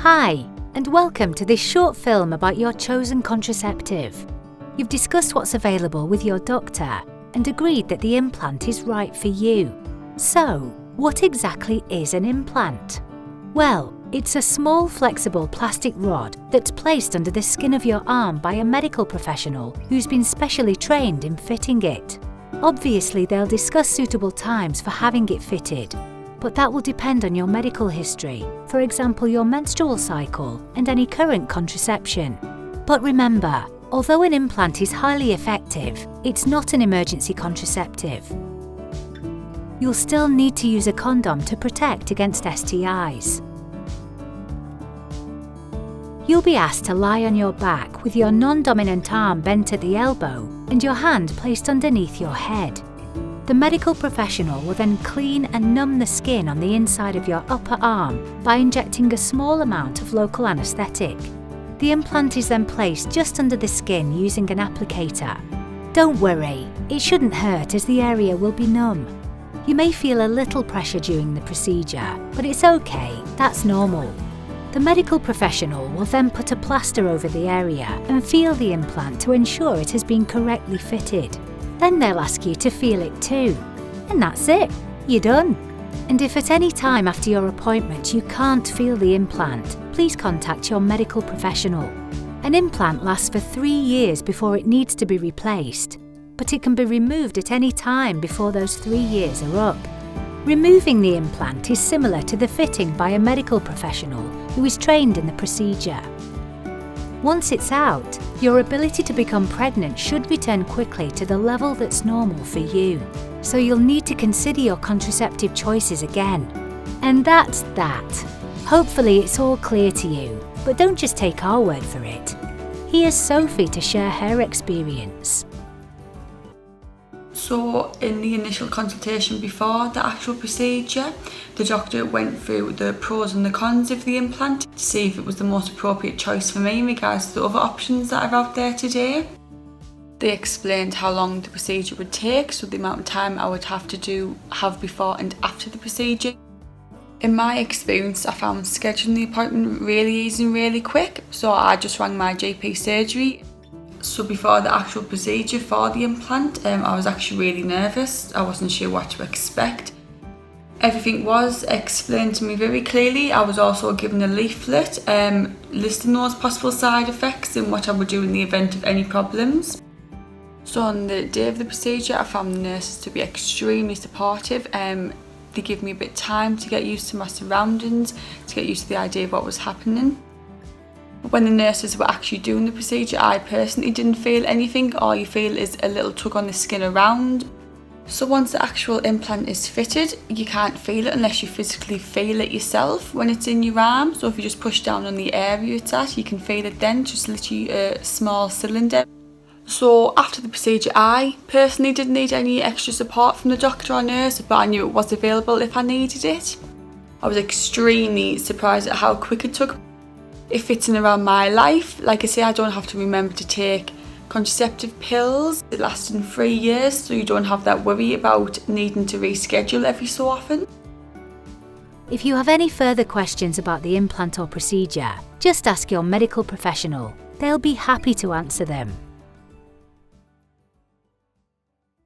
Hi, and welcome to this short film about your chosen contraceptive. You've discussed what's available with your doctor and agreed that the implant is right for you. So, what exactly is an implant? Well, it's a small flexible plastic rod that's placed under the skin of your arm by a medical professional who's been specially trained in fitting it. Obviously, they'll discuss suitable times for having it fitted, but that will depend on your medical history, for example your menstrual cycle and any current contraception. But remember, although an implant is highly effective, it's not an emergency contraceptive. You'll still need to use a condom to protect against STIs. You'll be asked to lie on your back with your non-dominant arm bent at the elbow and your hand placed underneath your head. The medical professional will then clean and numb the skin on the inside of your upper arm by injecting a small amount of local anaesthetic. The implant is then placed just under the skin using an applicator. Don't worry, it shouldn't hurt as the area will be numb. You may feel a little pressure during the procedure, but it's okay, that's normal. The medical professional will then put a plaster over the area and feel the implant to ensure it has been correctly fitted. Then they'll ask you to feel it too. And that's it, you're done. And if at any time after your appointment you can't feel the implant, please contact your medical professional. An implant lasts for 3 years before it needs to be replaced, but it can be removed at any time before those 3 years are up. Removing the implant is similar to the fitting by a medical professional who is trained in the procedure. Once it's out, your ability to become pregnant should return quickly to the level that's normal for you. So you'll need to consider your contraceptive choices again. And that's that. Hopefully it's all clear to you, but don't just take our word for it. Here's Sophie to share her experience. So in the initial consultation before the actual procedure, the doctor went through the pros and the cons of the implant to see if it was the most appropriate choice for me in regards to the other options that are out there today. They explained how long the procedure would take, so the amount of time I would have to have before and after the procedure. In my experience, I found scheduling the appointment really easy and really quick, so I just rang my GP surgery. So before the actual procedure for the implant, I was actually really nervous. I wasn't sure what to expect. Everything was explained to me very clearly. I was also given a leaflet listing those possible side effects and what I would do in the event of any problems. So on the day of the procedure, I found the nurses to be extremely supportive. They gave me a bit of time to get used to my surroundings, to get used to the idea of what was happening. When the nurses were actually doing the procedure, I personally didn't feel anything. All you feel is a little tug on the skin around. So once the actual implant is fitted, you can't feel it unless you physically feel it yourself when it's in your arm. So if you just push down on the area it's at, you can feel it then, just literally a small cylinder. So after the procedure, I personally didn't need any extra support from the doctor or nurse, but I knew it was available if I needed it. I was extremely surprised at how quick it took. It fits in around my life. Like I say, I don't have to remember to take contraceptive pills. It lasted 3 years, so you don't have that worry about needing to reschedule every so often. If you have any further questions about the implant or procedure, just ask your medical professional. They'll be happy to answer them.